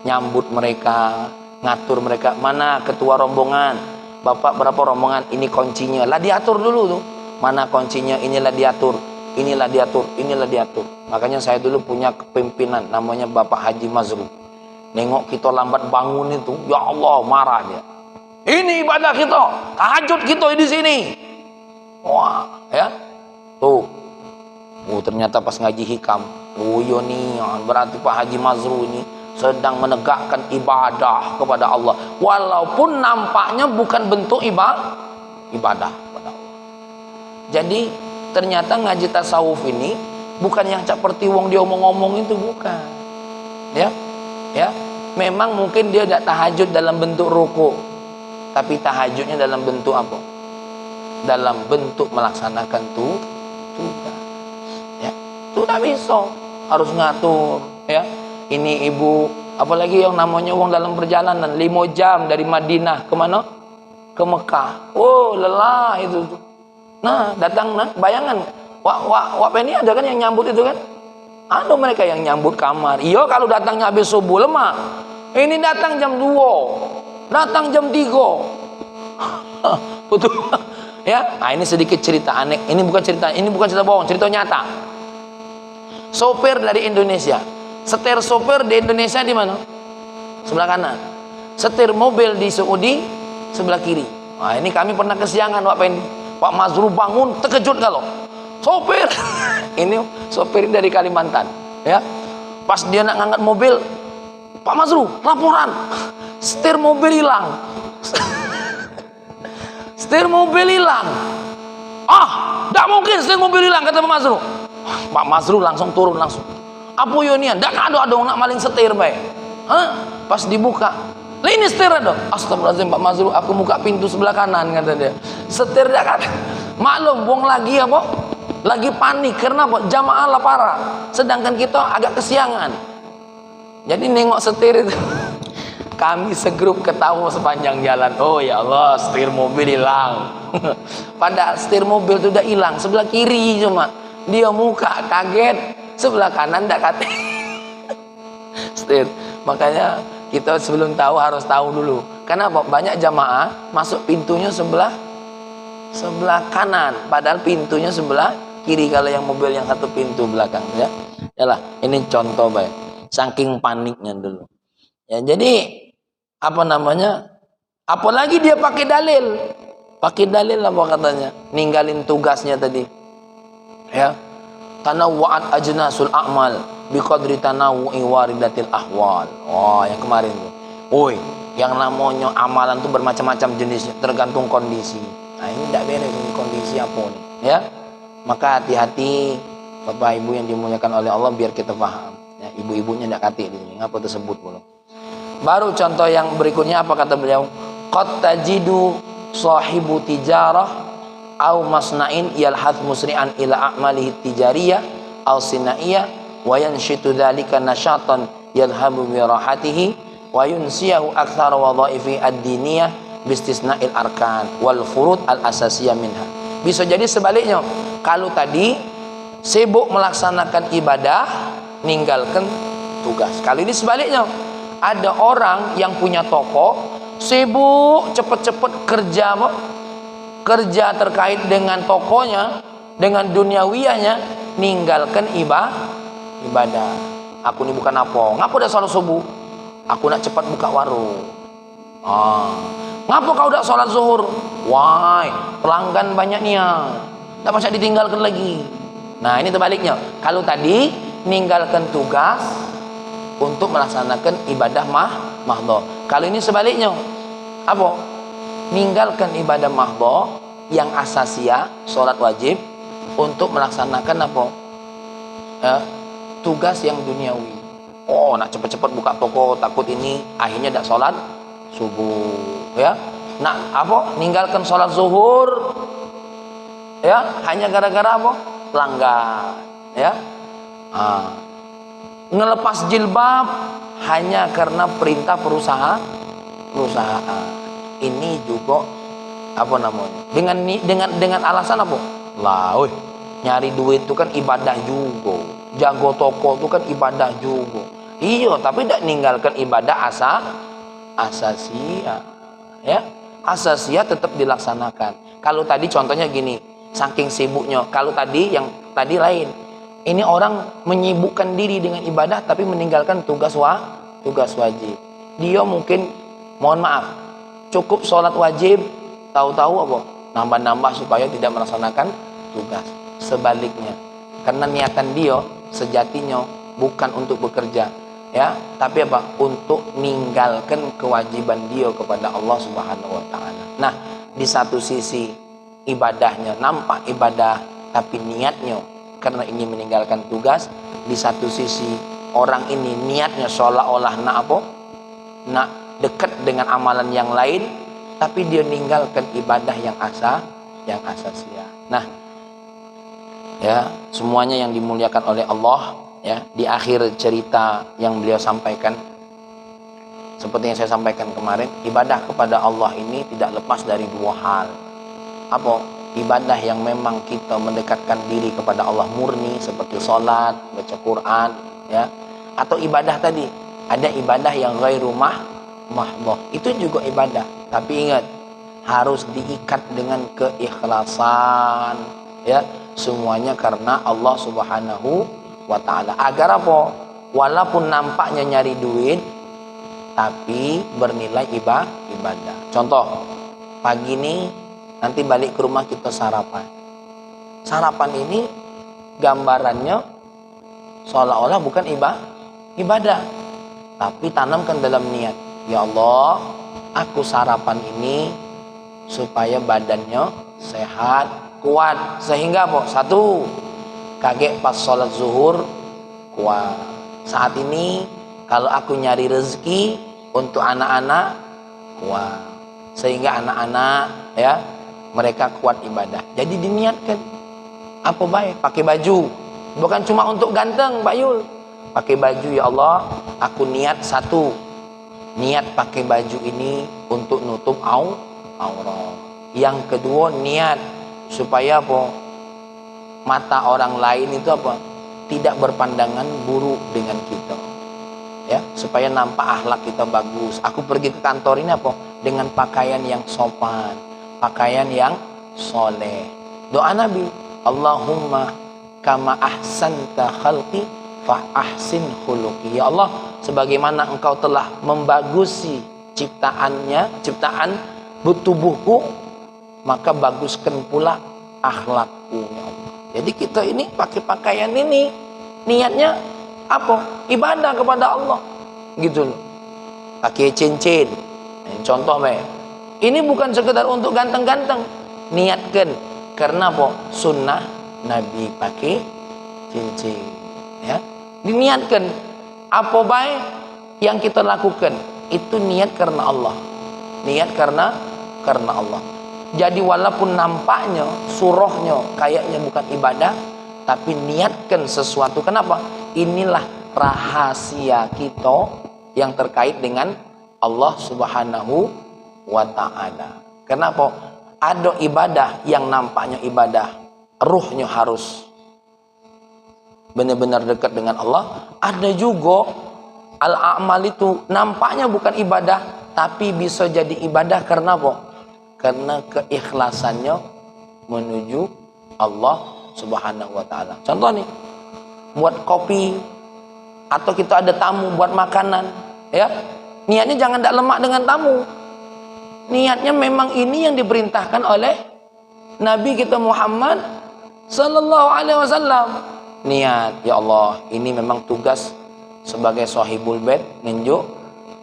nyambut mereka, ngatur mereka. Mana ketua rombongan, bapak berapa rombongan, ini kuncinya lah diatur dulu tuh, mana kuncinya, inilah diatur, inilah diatur, inilah diatur. Makanya saya dulu punya kepimpinan namanya Bapak Haji Mazrul. Nengok kita lambat bangun itu, ya Allah marah dia. Ini ibadah kita, tahajud kita di sini. Wah, ya. Tuh. Oh, ternyata pas ngaji hikam, oh iya nih, berarti Pak Haji Mazrul ini sedang menegakkan ibadah kepada Allah. Walaupun nampaknya bukan bentuk ibadah kepada Allah. Jadi ternyata ngaji tasawuf ini bukan yang seperti wong dia omong-omong itu, bukan. Ya. Ya. Memang mungkin dia tidak tahajud dalam bentuk ruku, tapi tahajudnya dalam bentuk apa? Dalam bentuk melaksanakan tugas. Ya, itu tidak bisa, harus ngatur. Ya, ini ibu, apalagi yang namanya uang dalam perjalanan 5 jam dari Madinah ke mana? Ke Mekah. Oh, lelah itu. Nah, datang, nah, bayangan. Wak ini ada kan yang nyambut itu kan? Ada mereka yang nyambut kamar. Iya, kalau datangnya habis subuh lemah. Ini datang jam 2, datang jam 3. Betul. Ya, nah ini sedikit cerita aneh. Ini bukan cerita bohong, cerita nyata. Sopir dari Indonesia. Setir sopir di Indonesia di mana? Sebelah kanan. Setir mobil di Saudi sebelah kiri. Nah, ini kami pernah kesiangan Pak Mazrul bangun terkejut kalau sopir. Ini sopir dari Kalimantan, ya. Pas dia nak ngangkat mobil, Pak Mazrul laporan, setir mobil hilang. Setir mobil hilang. Ah, tidak mungkin setir mobil hilang, kata Pak Mazrul. Pak Mazrul langsung turun langsung. Apa yonian? Tidak ada nak maling setir baik. Hah? Pas dibuka, lah ini setir ada. Astagfirullahaladzim Pak Mazrul, aku buka pintu sebelah kanan, kata dia. Setir tidak ada. Maklum, buang lagi apa? Lagi panik karena apa? Jamaah lah parah. Sedangkan kita agak kesiangan. Jadi nengok setir itu. Kami segrup ketawa sepanjang jalan. Oh ya Allah, setir mobil hilang. Padahal setir mobil itu udah hilang sebelah kiri cuma. Dia muka kaget, sebelah kanan enggak kate. Setir. Makanya kita sebelum tahu harus tahu dulu. Kenapa? Banyak jamaah masuk pintunya sebelah kanan, padahal pintunya sebelah kiri kalau yang mobil yang satu pintu belakang, ya. Yalah, ini contoh baik. Saking paniknya dulu. Ya, jadi apa namanya? Apalagi dia pakai dalil. Pakai dalil apa katanya? Ninggalin tugasnya tadi. Ya. Tanawwa'at ajnasul a'mal biqadri tanawwu'i waridatil ahwal. Oh, yang kemarin tuh. Woi, yang namanya amalan tuh bermacam-macam jenisnya, tergantung kondisi. Nah, ini tidak beres ini kondisi apa nih, ya? Maka hati-hati Bapak Ibu yang dimuliakan oleh Allah, biar kita paham. Ya, ibu-ibunya tidak katik di sini. Ngapa tersebut pula? Baru contoh yang berikutnya apa kata beliau? Qad tajidu sahibu tijarah au masna'in yalhath musri'an ila a'malihi tijariyah au sinaiyah wa yanshitu dzalika nasyatan yadhhabu bi rahatihi wa yunsiyahu aktsara wadhaifi ad-diniyah bistisna'il arkan wal furud al-asasiyah minha. Bisa jadi sebaliknya. Kalau tadi sibuk melaksanakan ibadah, ninggalkan tugas. Kali ini sebaliknya. Ada orang yang punya toko, sibuk cepet-cepet kerja apa? Kerja terkait dengan tokonya, dengan duniawiyahnya, ninggalkan ibadah. Aku ini bukan apa? Ngapa udah sholat subuh? Aku nak cepat buka warung. Ngapa kau udah sholat zuhur? Why, pelanggan banyak nia. Tak bisa ditinggalkan lagi. Nah, ini terbaliknya. Kalau tadi ninggalkan tugas untuk melaksanakan ibadah mahdhah. Kalau ini sebaliknya. Apa? Ninggalkan ibadah mahdhah yang asasiyah, sholat wajib, untuk melaksanakan apa? Tugas yang duniawi. Oh, nak cepat-cepat buka toko, takut ini akhirnya tidak sholat subuh, ya. Nak apa? Ninggalkan sholat zuhur, ya, hanya gara-gara apa? Pelanggan, ya. Ngelepas jilbab hanya karena perintah perusahaan. Ini juga apa namanya? Dengan alasan apa? Lah, nyari duit itu kan ibadah juga. Jago toko itu kan ibadah juga. Iya, tapi tidak ninggalkan ibadah asasiyah. Ya, asasiyah tetap dilaksanakan. Kalau tadi contohnya gini, saking sibuknya. Kalau tadi yang tadi lain. Ini orang menyibukkan diri dengan ibadah tapi meninggalkan tugas wajib. Dia mungkin, mohon maaf, cukup sholat wajib, tahu-tahu apa? Nambah-nambah supaya tidak melaksanakan tugas. Sebaliknya, karena niatan dia sejatinya bukan untuk bekerja, ya, tapi apa? Untuk meninggalkan kewajiban dia kepada Allah Subhanahu wa taala. Nah, di satu sisi ibadahnya nampak ibadah, tapi niatnya karena ingin meninggalkan tugas. Di satu sisi orang ini niatnya seolah-olah nak apa? Nak dekat dengan amalan yang lain, tapi dia meninggalkan ibadah yang asasiyah. Nah, ya, semuanya yang dimuliakan oleh Allah, ya, di akhir cerita yang beliau sampaikan, seperti yang saya sampaikan kemarin, ibadah kepada Allah ini tidak lepas dari dua hal. Apa? Ibadah yang memang kita mendekatkan diri kepada Allah murni, seperti sholat, baca Quran, ya, atau ibadah tadi, ada ibadah yang ghairu mahdhah, itu juga ibadah, tapi ingat, harus diikat dengan keikhlasan, ya, semuanya karena Allah Subhanahu wa ta'ala. Agar apa? Walaupun nampaknya nyari duit, tapi bernilai ibadah. Contoh, pagi ini nanti balik ke rumah kita sarapan. Sarapan ini gambarannya seolah-olah bukan ibadah, tapi tanamkan dalam niat. Ya Allah, aku sarapan ini supaya badannya sehat, kuat, sehingga apa? Satu, kaget pas sholat zuhur kuat. Saat ini kalau aku nyari rezeki untuk anak-anak, kuat, sehingga anak-anak, ya, mereka kuat ibadah. Jadi diniatkan apa baik? Pakai baju, bukan cuma untuk ganteng, Pak Yul. Pakai baju, ya Allah, aku niat satu, niat pakai baju ini untuk nutup aurat. Yang kedua, niat supaya apa? Mata orang lain itu apa? Tidak berpandangan buruk dengan kita, ya, supaya nampak akhlak kita bagus. Aku pergi ke kantor ini apa? Dengan pakaian yang sopan, pakaian yang soleh. Doa Nabi, Allahumma kama ahsanta khalqi fa ahsin khuluqi. Ya Allah, sebagaimana engkau telah membagusi ciptaan tubuhku, maka baguskan pula akhlakku ya Allah. Jadi kita ini pakai pakaian ini niatnya apa? Ibadah kepada Allah gitu loh. Pakai cincin, contoh ini bukan sekedar untuk ganteng-ganteng, niatkan karena apa? Sunnah Nabi pakai cincin ya. Diniatkan apa baik yang kita lakukan itu niat karena Allah, niat karena Allah. Jadi walaupun nampaknya surahnya kayaknya bukan ibadah, tapi niatkan sesuatu. Kenapa? Inilah rahasia kita yang terkait dengan Allah Subhanahu wa ta'ala. Kenapa? Ada ibadah yang nampaknya ibadah, ruhnya harus benar-benar dekat dengan Allah. Ada juga al-a'mal itu nampaknya bukan ibadah, tapi bisa jadi ibadah karena apa? Karena keikhlasannya menuju Allah Subhanahu wa ta'ala. Contoh nih, buat kopi, atau kita ada tamu buat makanan ya, niatnya jangan tak lemak dengan tamu. Niatnya memang ini yang diperintahkan oleh Nabi kita Muhammad sallallahu alaihi wasallam. Niat, ya Allah, ini memang tugas sebagai sahibul bait nunjuk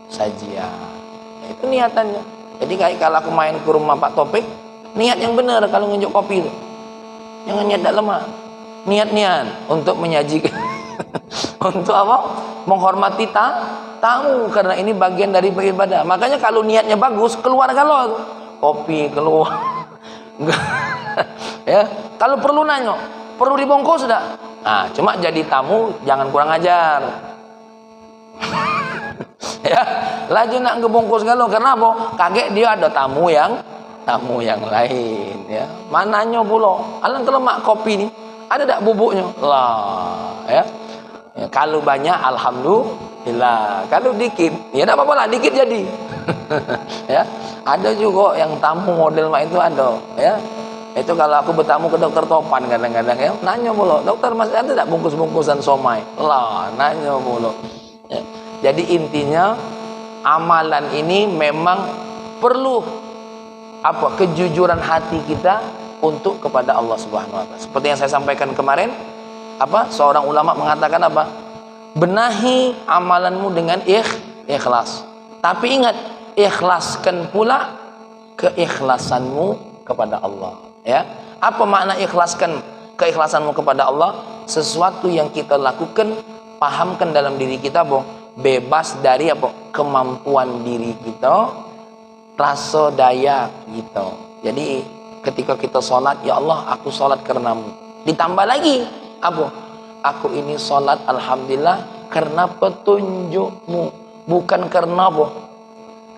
sajian. Itu niatannya. Jadi kayak kalau aku main ke rumah Pak Topik, niat yang benar kalau nunjuk kopi itu. Jangan niat tak lemak. Niat-niat untuk menyajikan untuk apa? Menghormati tamu, karena ini bagian dari beribadah. Makanya kalau niatnya bagus, keluar kalau kopi keluar. Ya, kalau perlu nanya, perlu dibungkus sudah. Nah, cuma jadi tamu jangan kurang ajar. Ya, laju nak ngebungkus galau karena apa? Kaget dia ada tamu yang lain ya. Mananya pula alang telemak kopi ni ada tak bubuknya lah ya. Ya, kalau banyak alhamdulillah, kalau dikit ya tak apa-apa lah, dikit jadi. Ya, ada juga yang tamu model mak itu ada ya. Itu kalau aku bertamu ke dokter Topan kadang-kadang ya, nanya mulu, dokter masih ada tak bungkus-bungkusan somai lah, nanya mulu ya. Jadi intinya amalan ini memang perlu apa? Kejujuran hati kita untuk kepada Allah Subhanahu wa taala. Seperti yang saya sampaikan kemarin, apa? Seorang ulama mengatakan apa? Benahi amalanmu dengan ikhlas. Tapi ingat, ikhlaskan pula keikhlasanmu kepada Allah, ya. Apa makna ikhlaskan keikhlasanmu kepada Allah? Sesuatu yang kita lakukan, pahamkan dalam diri kita, boh, bebas dari apa? Kemampuan diri kita, rasa daya kita. Jadi ketika kita sholat, ya Allah, aku sholat karenamu. Ditambah lagi apa? Aku ini sholat alhamdulillah karena petunjukmu, bukan karena apa?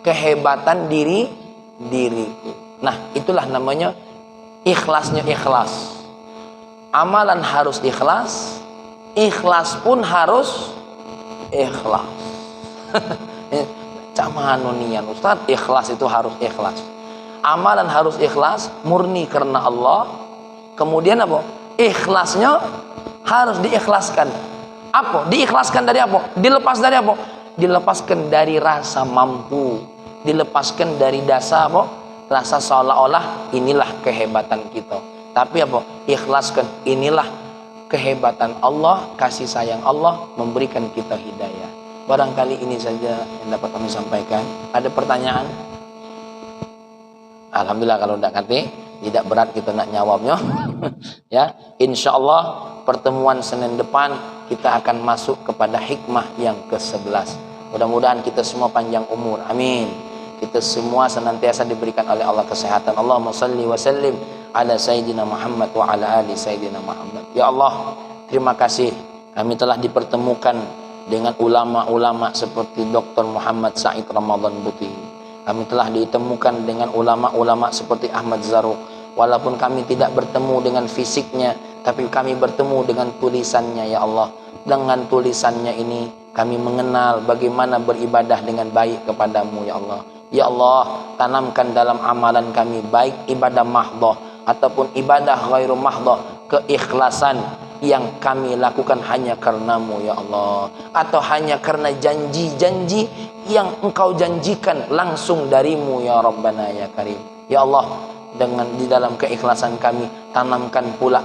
Kehebatan diriku. Nah, itulah namanya ikhlasnya ikhlas. Amalan harus ikhlas, ikhlas pun harus ikhlas. Camano nian Ustaz, ikhlas itu harus ikhlas. Amalan harus ikhlas, murni karena Allah. Kemudian apa? Ikhlasnya harus diikhlaskan. Apa? Diikhlaskan dari apa? Dilepas dari apa? Dilepaskan dari rasa mampu. Dilepaskan dari dasar apa? Rasa seolah-olah inilah kehebatan kita. Tapi apa? Ikhlaskan, inilah kehebatan Allah, kasih sayang Allah memberikan kita hidayah. Barangkali ini saja yang dapat kami sampaikan. Ada pertanyaan? Alhamdulillah, kalau tidak berat kita nak jawabnya. Ya, insya Allah pertemuan Senin depan kita akan masuk kepada hikmah yang ke-11. Mudah-mudahan kita semua panjang umur, amin. Kita semua senantiasa diberikan oleh Allah kesehatan. Allahumma salli wa sallim ala Sayyidina Muhammad wa ala ali Sayyidina Muhammad. Ya Allah, terima kasih kami telah dipertemukan dengan ulama-ulama seperti Dr. Muhammad Said Ramadan Buti. Kami telah ditemukan dengan ulama-ulama seperti Ahmad Zarruq. Walaupun kami tidak bertemu dengan fisiknya, tapi kami bertemu dengan tulisannya, ya Allah. Dengan tulisannya ini kami mengenal bagaimana beribadah dengan baik kepadamu, ya Allah. Ya Allah, tanamkan dalam amalan kami, baik ibadah mahdhah ataupun ibadah ghairu mahdhah, keikhlasan yang kami lakukan hanya karenamu, ya Allah, atau hanya karena janji-janji yang engkau janjikan langsung darimu, ya Rabbana ya Karim. Ya Allah, dengan di dalam keikhlasan kami. Tanamkan pula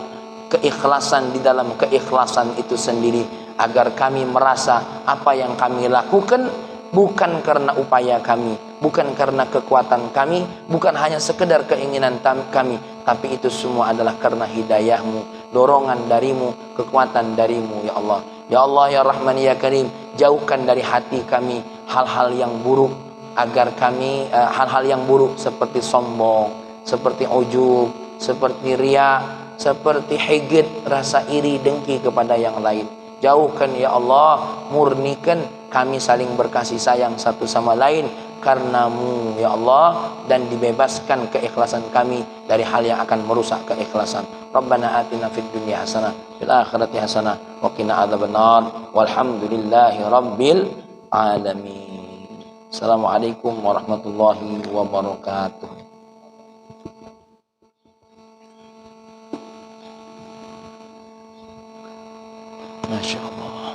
keikhlasan di dalam keikhlasan itu sendiri, agar kami merasa apa yang kami lakukan bukan karena upaya kami, bukan karena kekuatan kami, bukan hanya sekedar keinginan kami, tapi itu semua adalah karena hidayahmu, dorongan darimu, kekuatan darimu ya Allah. Ya Allah ya Rahman ya Karim, jauhkan dari hati kami hal-hal yang buruk, agar kami hal-hal yang buruk seperti sombong, seperti ujub, seperti riya, seperti higid, rasa iri dengki kepada yang lain. Jauhkan ya Allah, murnikan kami saling berkasih sayang satu sama lain karenamu ya Allah, dan dibebaskan keikhlasan kami dari hal yang akan merusak keikhlasan. Rabbana atina fid dunya hasanah fil akhirati hasanah wa qina adzabannar walhamdulillahi rabbil alamin. Assalamualaikum warahmatullahi wabarakatuh.